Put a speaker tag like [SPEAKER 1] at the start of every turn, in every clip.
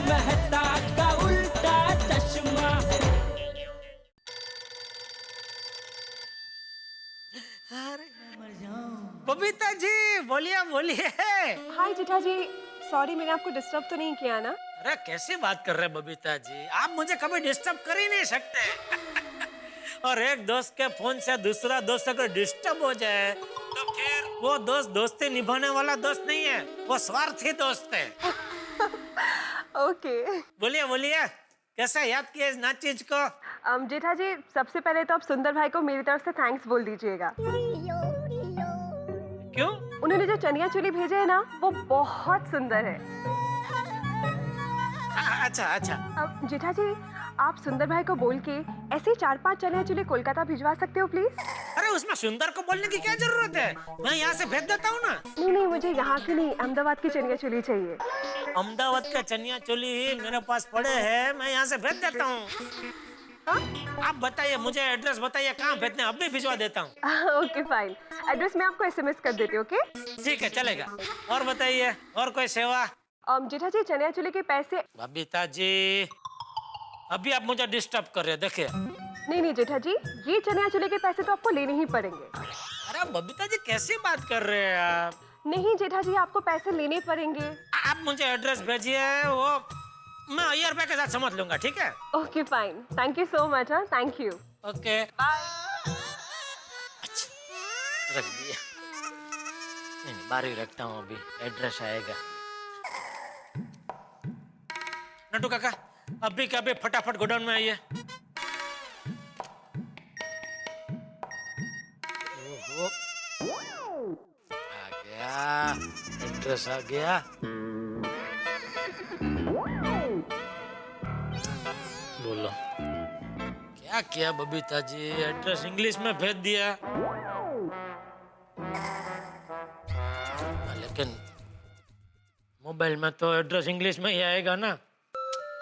[SPEAKER 1] मेहता का उल्टा चश्मा।
[SPEAKER 2] बबीता जी बोलिए बोलिए।
[SPEAKER 3] हाय जेठा जी, सॉरी मैंने आपको डिस्टर्ब तो नहीं किया ना?
[SPEAKER 2] अरे कैसी बात कर रहे हैं बबीता जी, आप मुझे कभी डिस्टर्ब कर ही नहीं सकते। और एक दोस्त के फोन से दूसरा दोस्त अगर डिस्टर्ब हो जाए तो फिर वो दोस्त दोस्ती निभाने वाला दोस्त नहीं है, वो स्वार्थी दोस्त है।
[SPEAKER 3] ओके।
[SPEAKER 2] बोलिए बोलिए, कैसा याद किया इस नाचीज को?
[SPEAKER 3] जेठा जी, सबसे पहले तो आप सुंदर भाई को मेरी तरफ से थैंक्स बोल दीजिएगा।
[SPEAKER 2] क्यों?
[SPEAKER 3] उन्होंने जो चनिया चोली भेजे है ना, वो बहुत सुंदर है।
[SPEAKER 2] अच्छा अच्छा।
[SPEAKER 3] अब जेठा जी, आप सुंदर भाई को बोल के ऐसे 4-5 चनिया चोली कोलकाता भिजवा सकते हो प्लीज?
[SPEAKER 2] अरे उसमें सुंदर को बोलने की क्या जरूरत है, मैं यहाँ से भेज देता हूँ ना।
[SPEAKER 3] नहीं नहीं, मुझे यहाँ की नहीं, अहमदाबाद की चनिया चोली चाहिए।
[SPEAKER 2] अहमदाबाद का चनिया चोली मेरे पास पड़े हैं, मैं यहाँ से भेज देता हूँ। आप बताइए, मुझे एड्रेस बताइए, कहाँ भेजने, अब भी भिजवा देता हूँ।
[SPEAKER 3] ओके फाइन, एड्रेस मैं आपको एसएमएस कर देती हूँ। ओके
[SPEAKER 2] ठीक है, चलेगा। और बताइए, और कोई सेवा?
[SPEAKER 3] जेठा जी, चनिया चोली के पैसे।
[SPEAKER 2] बबीता जी अभी आप मुझे डिस्टर्ब कर रहे हैं, देखिए।
[SPEAKER 3] नहीं नहीं जेठा जी, ये चनिया चोली के पैसे तो आपको लेने ही पड़ेंगे।
[SPEAKER 2] अरे बबीता जी कैसी बात कर रहे हैं आप?
[SPEAKER 3] नहीं जेठा जी, आपको पैसे लेने पड़ेंगे।
[SPEAKER 2] आप मुझे एड्रेस भेजिए, वो मैं 1000 रुपए के साथ समझ लूंगा, ठीक है?
[SPEAKER 3] Okay fine, thank you so much. हाँ, थैंक यू।
[SPEAKER 2] Okay
[SPEAKER 3] bye.
[SPEAKER 2] अच्छा, रख दिया। नहीं, बाहर ही रखता हूँ, अभी एड्रेस आएगा। नटू काका, अभी का अभी फटाफट गोडाउन में आइए। ओहो, आ गया, एड्रेस आ गया। बोलो, क्या किया बबीता जी? एड्रेस इंग्लिश में भेज दिया, लेकिन मोबाइल में तो एड्रेस इंग्लिश में ही आएगा ना।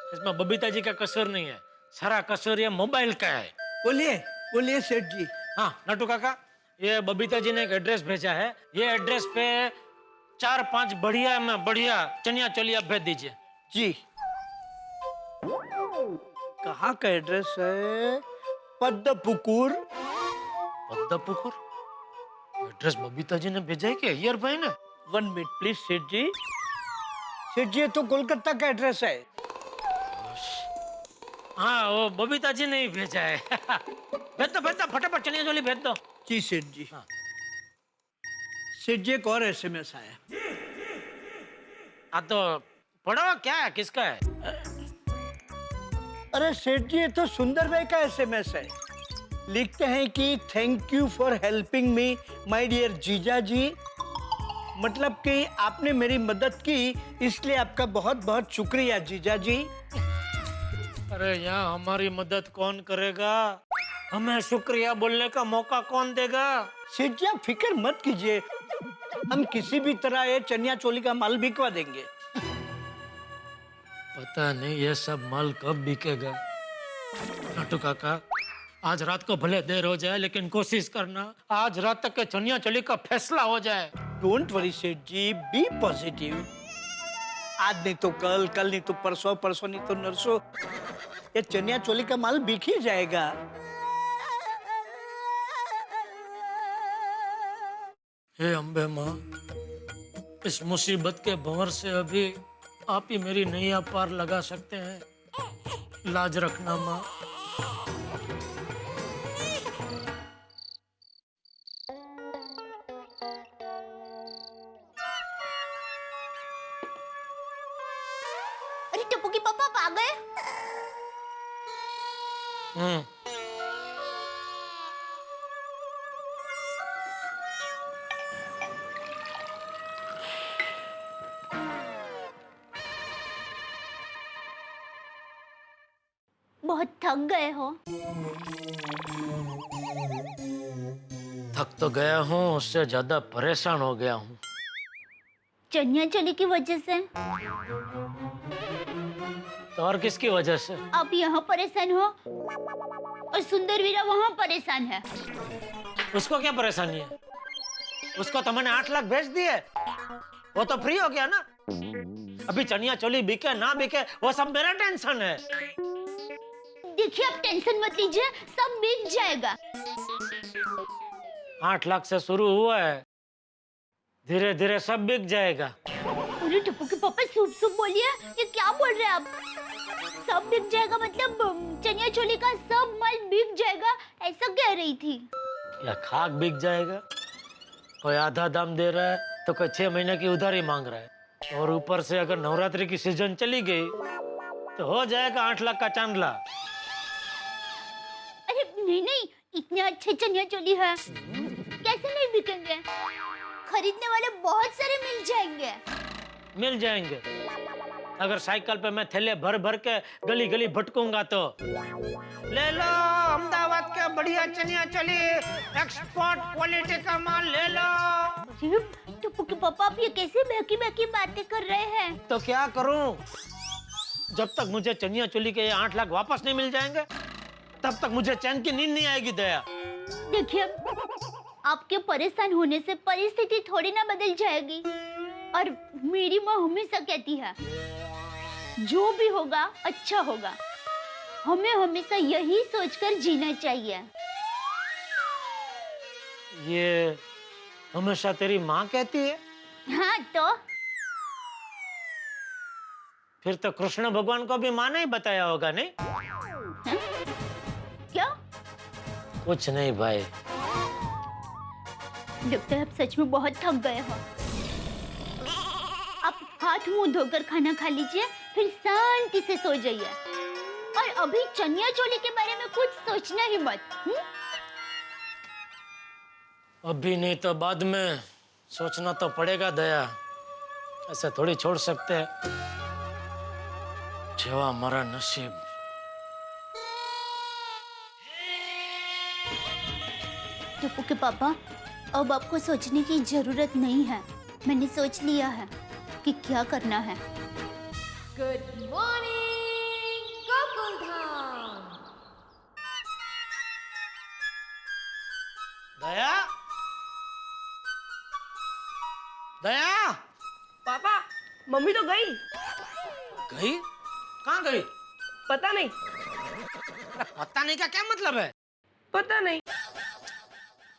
[SPEAKER 2] इसमें बबीता जी का कसूर नहीं है, सारा कसूर ये मोबाइल का है।
[SPEAKER 4] बोलिए बोलिए सेठ जी।
[SPEAKER 2] हाँ नटू काका, ये बबीता जी ने एक एड्रेस भेजा है, ये एड्रेस पे 4-5 बढ़िया चनिया चोली आप भेज दीजिए।
[SPEAKER 4] जी, कहाँ का एड्रेस है? पद्मपुकुर।
[SPEAKER 2] पद्मपुकुर? एड्रेस बबीता जी ने भेजा है क्या यार भाई ने?
[SPEAKER 4] 1 मिनट प्लीज सेठ जी। सेठ जी, ये तो कोलकाता का एड्रेस है।
[SPEAKER 2] हाँ, वो बबीता जी ने ही भेजा है। भेज दो फटाफट चनिया चोली भेज दो।
[SPEAKER 4] जी सेठ जी।
[SPEAKER 2] हाँ।
[SPEAKER 4] सेठ जी, एक और एसएमएस आया।
[SPEAKER 2] हाँ तो पढ़ो, क्या है, किसका है?
[SPEAKER 4] अरे सेठ जी, ये तो सुंदर भाई का एसएमएस है। लिखते हैं कि thank you for helping me my dear जीजा जी। मतलब कि आपने मेरी मदद की, इसलिए आपका बहुत बहुत शुक्रिया जीजा जी।
[SPEAKER 2] अरे यहाँ हमारी मदद कौन करेगा, हमें शुक्रिया बोलने का मौका कौन देगा?
[SPEAKER 4] सेठ जी, आप फिक्र मत कीजिए, हम किसी भी तरह ये चनिया चोली का माल बिकवा देंगे।
[SPEAKER 2] पता नहीं ये सब माल कब बिकेगा। नटू काका, आज रात को भले देर हो जाए, लेकिन कोशिश करना आज रात तक के चनिया चोली का फैसला हो जाए।
[SPEAKER 4] डोंट वरी सेठ जी, बी पॉजिटिव। आज नहीं तो कल, कल नहीं तो परसों, परसों नहीं तो नरसों, ये चनिया चोली का माल बिक ही जाएगा।
[SPEAKER 2] हे अम्बे माँ, इस मुसीबत के भंवर से अभी आप ही मेरी नैया पार लगा सकते हैं, लाज रखना माँ।
[SPEAKER 5] अरे टप्पू के पापा आप आ गए? बहुत थक गए हो?
[SPEAKER 2] थक तो गया हूँ, उससे ज्यादा परेशान हो गया हूँ।
[SPEAKER 5] चनिया चोली की वजह से?
[SPEAKER 2] तो और किसकी वजह से?
[SPEAKER 5] आप यहाँ परेशान हो और सुंदर वीरा वहाँ परेशान है।
[SPEAKER 2] उसको क्या परेशानी है? उसको तो मैंने 8 लाख भेज दिए, वो तो फ्री हो गया ना। अभी चनिया चोली बिके ना बिके वो सब मेरा टेंशन है।
[SPEAKER 5] देखिए आप टेंशन मत लीजिए, सब बिक जाएगा।
[SPEAKER 2] 8 लाख से शुरू हुआ है, धीरे धीरे सब बिक जाएगा।
[SPEAKER 5] अरे टप्पू के पापा सूप सूप बोलिए, ये क्या बोल रहे हैं आप? सब बिक जाएगा मतलब चनिया चोली का सब माल बिक जाएगा, ऐसा कह रही थी।
[SPEAKER 2] या खाक बिक जाएगा? कोई आधा दाम दे रहा है तो कोई 6 महीने की उधारी मांग रहा है, और ऊपर से अगर नवरात्रि की सीजन चली गई तो हो जाएगा 8 लाख का चांदला।
[SPEAKER 5] अरे नहीं नहीं, इतने अच्छे चनिया चोली है, कैसे नहीं बिकेंगे? खरीदने वाले बहुत सारे मिल जाएंगे।
[SPEAKER 2] मिल जाएंगे अगर साइकिल पे मैं थैले भर भर के गली गली भटकूंगा तो। ले लो अहमदाबाद के बढ़िया चनिया चोली, एक्सपोर्ट क्वालिटी का माल ले लो।
[SPEAKER 5] टप्पू के पापा आप ये कैसे बहकी बहकी बातें कर रहे हैं?
[SPEAKER 2] तो क्या करूं? जब तक मुझे चनिया चोली के 8 लाख वापस नहीं मिल जाएंगे तब तक मुझे चैन की नींद नहीं आएगी। दया
[SPEAKER 5] देखिए, आपके परेशान होने से परिस्थिति थोड़ी ना बदल जाएगी। और मेरी माँ हमेशा कहती है जो भी होगा अच्छा होगा, हमें हमेशा यही सोचकर जीना चाहिए।
[SPEAKER 2] ये हमेशा तेरी माँ कहती है?
[SPEAKER 5] हाँ तो
[SPEAKER 2] फिर तो कृष्ण भगवान को भी माँ ने ही बताया होगा नहीं?
[SPEAKER 5] क्या?
[SPEAKER 2] कुछ नहीं भाई।
[SPEAKER 5] लगता है आप सच में बहुत थक गए हो। आप हाथ मुंह धोकर खाना खा लीजिए, फिर शांति से सो जाइए। और अभी चनिया चोली के बारे में कुछ सोचना ही मत।
[SPEAKER 2] अभी नहीं तो बाद में सोचना तो पड़ेगा दया, ऐसे थोड़ी छोड़ सकते हैं। जेवा हमारा नसीब।
[SPEAKER 5] टप्पू के पापा, अब आपको सोचने की जरूरत नहीं है, मैंने सोच लिया है कि क्या करना है।
[SPEAKER 6] Good morning Gokuldham.
[SPEAKER 2] Daya, Daya.
[SPEAKER 3] Papa mummy तो गई।
[SPEAKER 2] गई? कहाँ गई?
[SPEAKER 3] पता नहीं।
[SPEAKER 2] पता नहीं का क्या मतलब है?
[SPEAKER 3] पता नहीं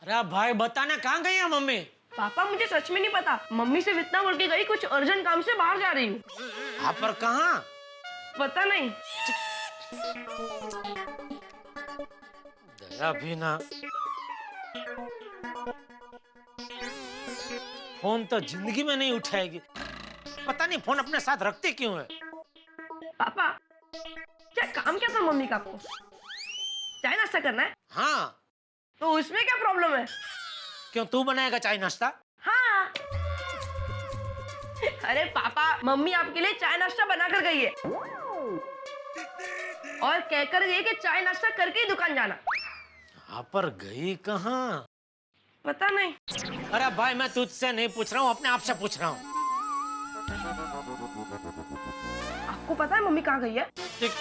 [SPEAKER 2] अरे भाई बताना, कहाँ गई है मम्मी?
[SPEAKER 3] पापा, मुझे सच में नहीं पता। मम्मी से इतना बोल के गई कुछ अर्जेंट काम से बाहर जा रही हूँ।
[SPEAKER 2] हाँ पर कहाँ?
[SPEAKER 3] पता नहीं।
[SPEAKER 2] दया भी ना। फोन तो जिंदगी में नहीं उठाएगी। पता नहीं फोन अपने साथ रखते क्यों है।
[SPEAKER 3] पापा, क्या काम क्या था मम्मी का आपको? चाय नाश्ता करना है?
[SPEAKER 2] हाँ।
[SPEAKER 3] तो उसमें क्या प्रॉब्लम है?
[SPEAKER 2] क्यों, तू बनाएगा चाय नाश्ता?
[SPEAKER 3] हाँ। अरे पापा, मम्मी आपके लिए चाय नाश्ता बना कर गई है और कहकर गई कि चाय नाश्ता करके ही दुकान जाना।
[SPEAKER 2] हाँ पर गई कहाँ?
[SPEAKER 3] पता नहीं।
[SPEAKER 2] अरे भाई मैं तुझसे नहीं पूछ रहा हूँ, अपने आप से पूछ रहा हूँ।
[SPEAKER 3] आपको पता है मम्मी कहाँ गई है?
[SPEAKER 2] ठीक।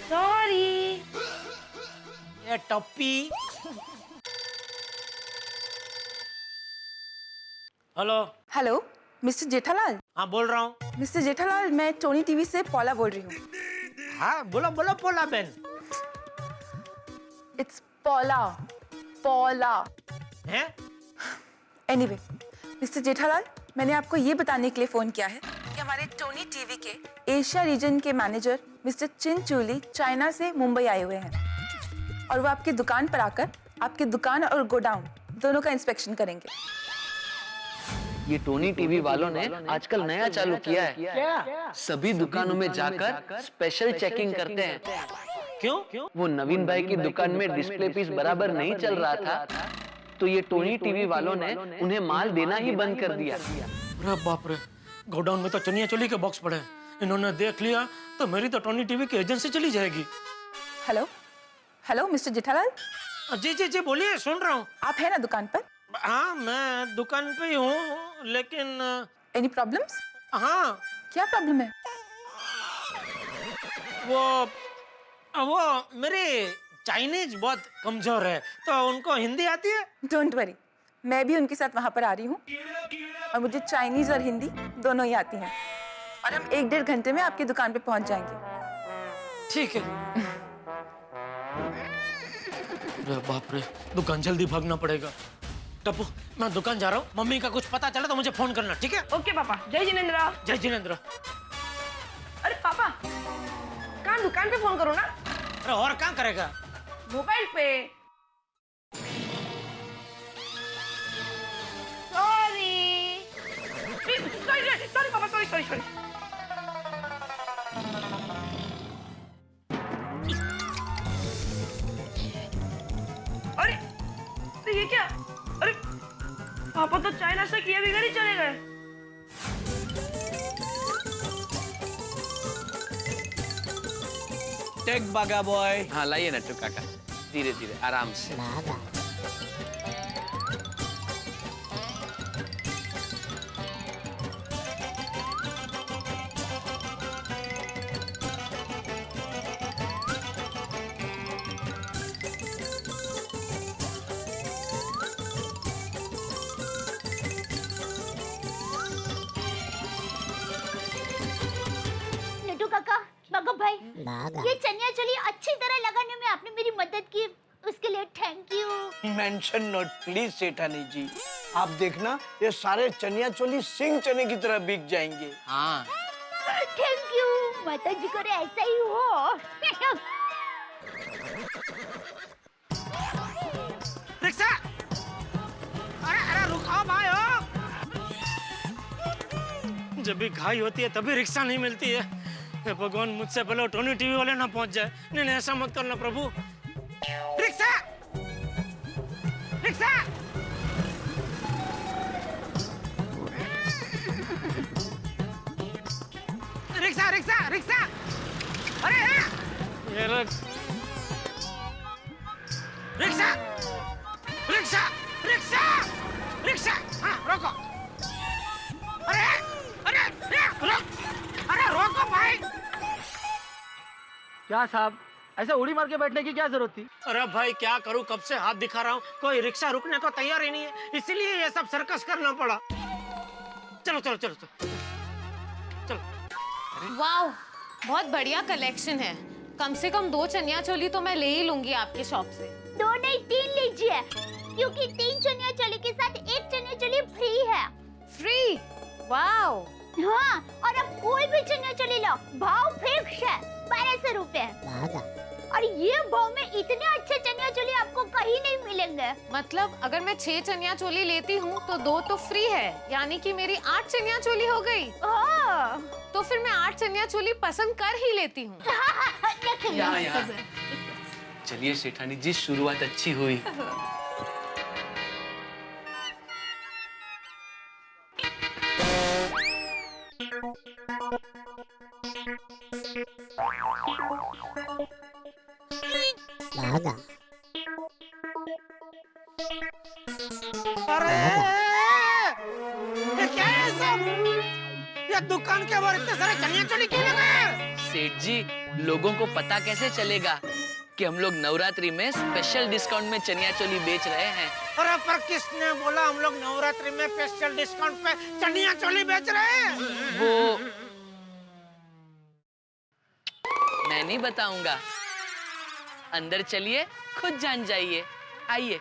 [SPEAKER 3] सॉरी।
[SPEAKER 2] ये टप्पी। हेलो।
[SPEAKER 7] Hello mister Jethalal.
[SPEAKER 2] हाँ बोल रहा हूँ।
[SPEAKER 7] मिस्टर जेठालाल, मैं टोनी टीवी से पौला बोल रही हूँ।
[SPEAKER 2] हाँ बोलो बोलो पोला बहन।
[SPEAKER 7] इट्स पौला, पौला।
[SPEAKER 2] हैं?
[SPEAKER 7] एनीवे, मिस्टर जेठालाल, मैंने आपको ये बताने के लिए फोन किया है कि हमारे टोनी टीवी के एशिया रीजन के मैनेजर मिस्टर चिन चूली चाइना से मुंबई आए हुए हैं और वो आपकी दुकान पर आकर आपकी दुकान और गोडाउन दोनों का इंस्पेक्शन करेंगे।
[SPEAKER 8] ये टोनी टीवी वालों ने आजकल नया चालू किया है।
[SPEAKER 4] क्या?
[SPEAKER 8] सभी दुकानों में जाकर स्पेशल चेकिंग करते हैं।
[SPEAKER 2] क्यों?
[SPEAKER 8] वो नवीन भाई की दुकान में डिस्प्ले पीस बराबर नहीं चल रहा था, तो ये टोनी टीवी वालों ने उन्हें माल देना ही बंद कर दिया।
[SPEAKER 2] अरे बाप रे, गोडाउन में तो चनिया चोली के बॉक्स पड़े हैं। इन्होंने देख लिया तो मेरी तो टोनी टीवी की एजेंसी चली जाएगी।
[SPEAKER 7] हेलो हेलो मिस्टर जेठालाल,
[SPEAKER 2] जी जी जी बोलिए, सुन रहा हूँ।
[SPEAKER 7] आप है ना दुकान पर?
[SPEAKER 2] हाँ मैं दुकान पे ही हूँ, लेकिन
[SPEAKER 7] एनी प्रॉब्लम्स?
[SPEAKER 2] हाँ
[SPEAKER 7] क्या प्रॉब्लम है?
[SPEAKER 2] वो मेरी चाइनीज बहुत कमजोर है, तो उनको हिंदी आती है?
[SPEAKER 7] डोंट वरी, मैं भी उनके साथ वहां पर आ रही हूँ। और मुझे चाइनीज और हिंदी दोनों ही आती हैं। और हम 1-1.5 घंटे में आपकी दुकान पे पहुंच जाएंगे।
[SPEAKER 2] ठीक है। अरे बाप रे, दुकान जल्दी भागना पड़ेगा। टप्पू, मैं दुकान जा रहा हूँ, मम्मी का कुछ पता चला तो मुझे फोन करना, ठीक है?
[SPEAKER 3] ओके पापा। जय जिनेंद्र।
[SPEAKER 2] जय जिनेंद्र।
[SPEAKER 3] अरे पापा, कहाँ दुकान पे फोन करो ना?
[SPEAKER 2] अरे और कहाँ करेगा?
[SPEAKER 3] मोबाइल पे। सॉरी पापा, सॉरी। अरे तो ये क्या? अरे पापा तो चाइना से किए बिगड़ ही चले गए।
[SPEAKER 4] टेक बागा बॉय।
[SPEAKER 8] हाँ लाइए नट्टू काका, धीरे धीरे आराम से।
[SPEAKER 5] नटू काका, बागा भाई, ये चनिया चोली अच्छी तरह लगाने में आपने मेरी मदद की, उसके लिए thank you.
[SPEAKER 4] Mention not please सेठानी जी। आप देखना ये सारे चनिया चोली सिंह चने की तरह बिक जाएंगे।
[SPEAKER 8] हाँ
[SPEAKER 5] थैंक यू, माता जी करे ऐसा ही हो।
[SPEAKER 2] रिक्शा! अरे रुको भाई हो। जब भी घाई होती है तभी रिक्शा नहीं मिलती है। हे भगवान, मुझसे पहले टोनी टीवी वाले ना पहुंच जाए। नहीं ऐसा मत करना प्रभु। रिक्शा! रिक्शा! रिक्शा! अरे ये रिक्शा! हाँ रोको। अरे रोको भाई।
[SPEAKER 9] क्या साहब, ऐसे उड़ी मार के बैठने की क्या जरूरत थी?
[SPEAKER 2] अरे भाई क्या करूं, कब से हाथ दिखा रहा हूं, कोई रिक्शा रुकने को तैयार ही नहीं है, इसीलिए ये सब सर्कस करना पड़ा। चलो।
[SPEAKER 6] वाह, बहुत बढ़िया कलेक्शन है। कम से कम 2 चनिया चोली तो मैं ले ही लूंगी आपके शॉप से।
[SPEAKER 5] 2 नहीं 3 लीजिए, क्योंकि 3 चनिया चोली के साथ 1 चनिया चोली फ्री है।
[SPEAKER 6] फ्री? वाह।
[SPEAKER 5] हाँ, और अब कोई भी चनिया चोली लो, भाव फिक्स है 1200 रुपए। और ये भाव में इतने अच्छे चनिया चोली आपको कहीं नहीं मिलेंगे।
[SPEAKER 6] मतलब अगर मैं 6 चनिया चोली लेती हूँ तो 2 तो फ्री है, यानी कि मेरी 8 चनिया चोली हो गई। तो फिर मैं 8 चनिया चोली पसंद कर ही लेती हूँ।
[SPEAKER 8] यहाँ चलिए सेठानी जी, शुरुआत अच्छी हुई।
[SPEAKER 2] अरे ये क्या है सब? ये दुकान के बाहर इतने सारे चनिया चोली क्यों लगाए?
[SPEAKER 8] सेठ जी, लोगों को पता कैसे चलेगा कि हम लोग नवरात्रि में स्पेशल डिस्काउंट में चनिया चोली बेच रहे हैं?
[SPEAKER 2] अरे पर किसने बोला हम लोग नवरात्रि में स्पेशल डिस्काउंट पे चनिया चोली बेच रहे हैं?
[SPEAKER 8] वो मैं नहीं बताऊंगा, अंदर चलिए, खुद जान जाइए। आइए।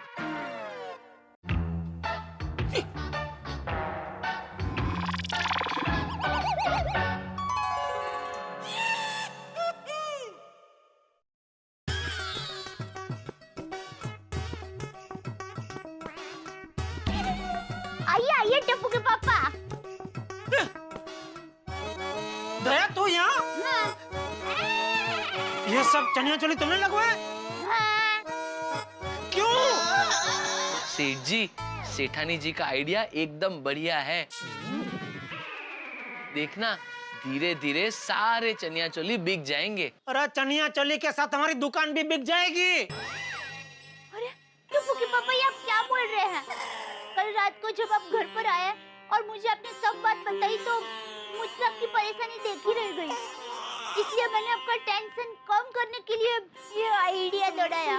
[SPEAKER 5] आइए टप्पू के पापा।
[SPEAKER 2] दया तू यहाँ? ये सब चनिया चोली तुमने लगवाए? क्यों?
[SPEAKER 8] सेठ जी, सेठानी जी का आइडिया एकदम बढ़िया है। देखना, धीरे धीरे सारे चनिया चोली बिक जाएंगे।
[SPEAKER 2] अरे चनिया चोली के साथ हमारी दुकान भी बिक जाएगी।
[SPEAKER 5] अरे टप्पू के पापा, ये आप क्या बोल रहे हैं? कल रात को जब आप घर पर आए और मुझे आपने सब बात बताई तो मुझसे आपकी परेशानी देखी रह गई, इसलिए मैंने आपका टेंशन कम करने के लिए ये आइडिया दौड़ाया।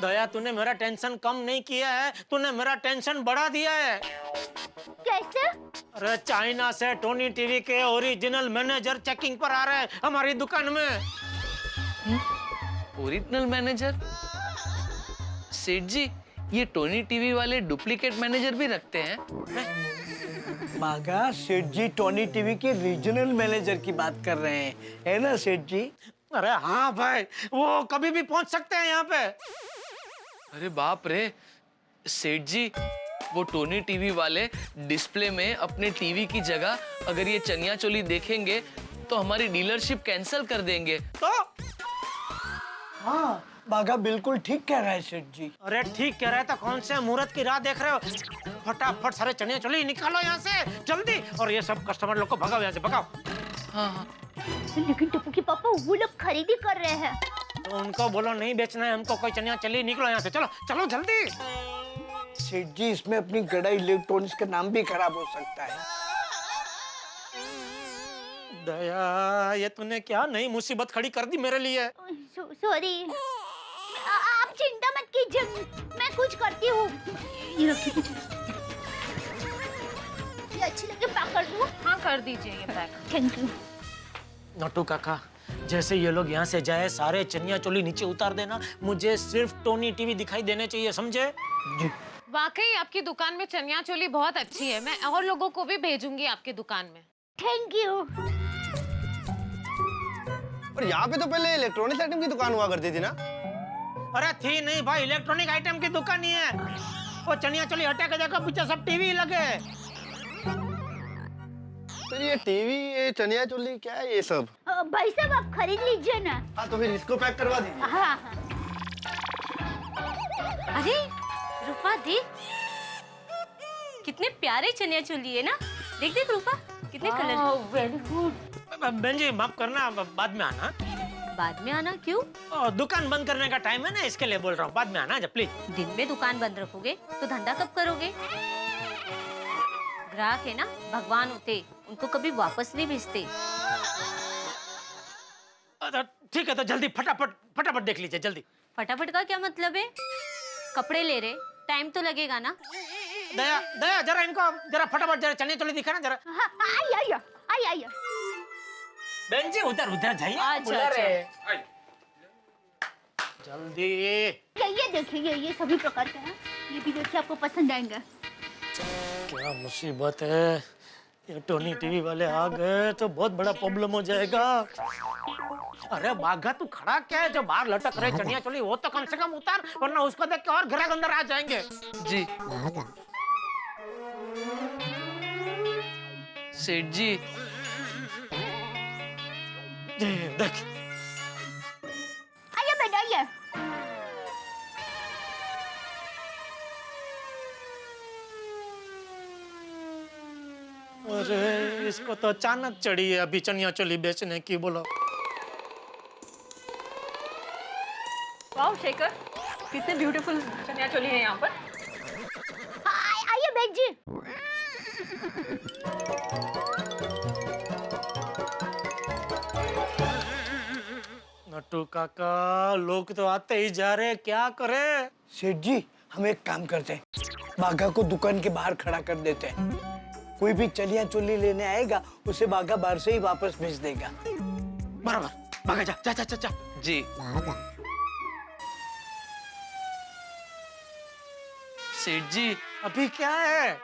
[SPEAKER 2] दया, तूने मेरा टेंशन कम नहीं किया है, तूने मेरा टेंशन बढ़ा दिया है।
[SPEAKER 5] कैसे?
[SPEAKER 2] अरे चाइना से टोनी टीवी के ओरिजिनल मैनेजर चेकिंग पर आ रहे हैं हमारी दुकान में।
[SPEAKER 8] Original manager? सेठ जी, ये टोनी टीवी वाले डुप्लीकेट मैनेजर भी रखते हैं?
[SPEAKER 4] बागा, सेठ जी टोनी टीवी के रीजनल मैनेजर की बात कर रहे हैं, है ना सेठ जी?
[SPEAKER 2] अरे हाँ भाई, वो कभी भी पहुंच सकते हैं यहाँ पे।
[SPEAKER 8] अरे बाप रे, सेठ जी वो टोनी टीवी वाले डिस्प्ले में अपने टीवी की जगह अगर ये चनिया चोली देखेंगे तो हमारी डीलरशिप कैंसिल कर देंगे।
[SPEAKER 2] तो
[SPEAKER 4] हाँ, बागा बिल्कुल ठीक कह रहा है सेठ जी।
[SPEAKER 2] अरे ठीक कह रहे हैं, तो कौन से मुहूर्त की राह देख रहे हो? फटाफट सारे चनिया चोली निकालो यहाँ से जल्दी, और ये सब कस्टमर लोग को भगाओ यहाँ से, भगाओ।
[SPEAKER 8] हाँ।
[SPEAKER 5] लेकिन टप्पू के पापा वो लोग खरीदी कर रहे हैं।
[SPEAKER 2] तो उनको बोलो नहीं बेचना है हमको कोई चनिया चोली, निकलो यहाँ से, चलो चलो जल्दी।
[SPEAKER 4] सेठ जी इसमें अपनी गड़ा इलेक्ट्रॉनिक्स का नाम भी खराब हो सकता है।
[SPEAKER 2] दया, ये तूने क्या नई मुसीबत खड़ी कर दी मेरे लिए।
[SPEAKER 5] सॉरी, आप चिंता मत कीजिए, मैं कुछ करती हूँ। ये रखिए कुछ। ये अच्छी लगे पैक कर दूँ?
[SPEAKER 6] हाँ कर दीजिए ये पैक।
[SPEAKER 5] Thank you.
[SPEAKER 2] नटू काका, जैसे ये लोग यहाँ से जाए सारे चनिया चोली नीचे उतार देना, मुझे सिर्फ टोनी टीवी दिखाई देने चाहिए, समझे?
[SPEAKER 4] जी।
[SPEAKER 6] वाकई आपकी दुकान में चनिया चोली बहुत अच्छी है, मैं और लोगों को भी भेजूंगी आपकी दुकान में।
[SPEAKER 5] Thank you.
[SPEAKER 10] और यहाँ पे तो पहले इलेक्ट्रॉनिक्स आइटम की दुकान हुआ करती थी ना?
[SPEAKER 2] अरे थी नहीं भाई, इलेक्ट्रॉनिक आइटम की दुकान ही है। वो चनिया चोली हटा के देखो, पीछे सब टीवी लगे।
[SPEAKER 10] तो ये टीवी, ये चनिया चोली, क्या है ये सब?
[SPEAKER 5] भाई साहब आप खरीद लीजिए ना।
[SPEAKER 10] हाँ तो फिर इसको पैक करवा दीजिए।
[SPEAKER 5] हाँ हाँ।
[SPEAKER 11] अरे रूपा देख, कितने प्यारे चनिया चोली है ना। देख देख रूपा, कितने कलर।
[SPEAKER 5] Very good.
[SPEAKER 2] बहन जी माफ करना, बाद में आना।
[SPEAKER 11] बाद में आना क्यों?
[SPEAKER 2] दुकान बंद करने का टाइम है ना, इसके लिए बोल रहा हूँ, बाद में आना प्लीज।
[SPEAKER 11] दिन में दुकान बंद रखोगे तो धंधा कब करोगे? ग्राहक है ना, भगवान होते, उनको कभी वापस नहीं भेजते।
[SPEAKER 2] ठीक है, तो जल्दी फटाफट देख लीजिए जल्दी।
[SPEAKER 11] फटाफट का क्या मतलब है? कपड़े ले रहे, टाइम तो लगेगा ना।
[SPEAKER 2] दया जरा इनको जरा फटाफट जरा चनिया चोली दिखा ना जरा।
[SPEAKER 5] आई।
[SPEAKER 2] बहन जी उधर जाइए।
[SPEAKER 11] अच्छा।
[SPEAKER 2] जल्दी।
[SPEAKER 5] ये देखिए, ये सभी प्रकार के हैं, ये भी देखिए आपको पसंद आएंगे।
[SPEAKER 2] क्या मुसीबत है, ये टोनी टीवी वाले आ गए तो बहुत बड़ा प्रॉब्लम हो जाएगा। अरे बाघा तू खड़ा क्या है, जो बाहर लटक रहे चनिया चोली वो तो कम से कम उतार, वरना उसको देख के और ग्राहक अंदर आ जाएंगे।
[SPEAKER 8] जी सेठ जी,
[SPEAKER 2] देख
[SPEAKER 5] आइए बेटा आइए।
[SPEAKER 2] अरे इसको तो अचानक चढ़ी है अभी चनिया चोली बेचने की, बोलो।
[SPEAKER 3] वाओ शेखर, कितने ब्यूटीफुल चनिया चोली है यहाँ पर।
[SPEAKER 5] आइए बेग जी।
[SPEAKER 2] नट्टू काका, लोग तो आते ही जा रहे, क्या करे?
[SPEAKER 4] सेठ जी हम एक काम करते हैं, बागा को दुकान के बाहर खड़ा कर देते हैं। कोई भी चनिया चोली लेने आएगा उसे बागा बाहर से ही वापस भेज देगा।
[SPEAKER 2] बराबर, भागा जा।
[SPEAKER 8] जी सेठ जी,
[SPEAKER 2] अभी क्या है?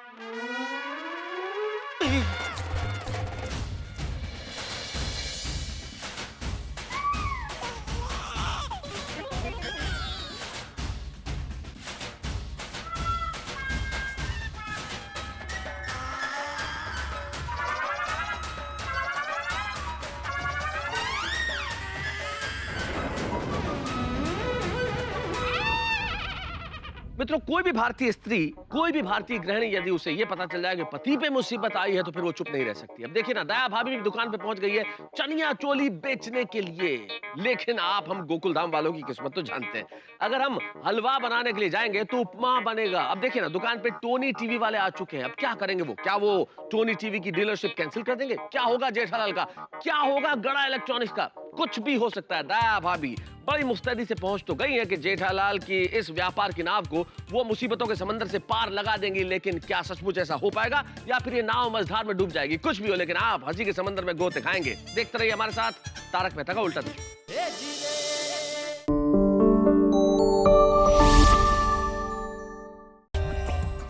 [SPEAKER 12] मित्रों, कोई भी भारतीय स्त्री, कोई भी भारतीय गृहिणी यदि उसे ये पता चल जाए कि पति पे मुसीबत आई है तो फिर वो चुप नहीं रह सकती। अब देखिए ना, दया भाभी की दुकान पे पहुंच गई है चनिया चोली बेचने के लिए। लेकिन आप हम गोकुलधाम वालों की किस्मत तो जानते हैं, अगर हम हलवा बनाने के लिए जाएंगे तो उपमा बनेगा। अब देखिए ना, दुकान पे टोनी टीवी वाले आ चुके हैं। अब क्या करेंगे वो? क्या वो टोनी टीवी की डीलरशिप कैंसिल कर देंगे? क्या होगा जेठालाल का? क्या होगा गड़ा इलेक्ट्रॉनिक्स का? कुछ भी हो सकता है। दया भाभी बड़ी मुस्तैदी से पहुंच तो गई हैं कि जेठालाल की इस व्यापार की नाव को वो मुसीबतों के समंदर से पार लगा देंगी, लेकिन क्या सचमुच ऐसा हो पाएगा या फिर ये नाव मझधार में डूब जाएगी? कुछ भी हो, लेकिन आप हंसी के समंदर में गोते खाएंगे। देखते रहिए हमारे साथ तारक मेहता का उल्टा चश्मा।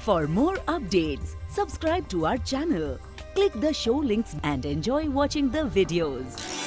[SPEAKER 13] For more updates, subscribe to our channel, click the show links and enjoy watching the videos.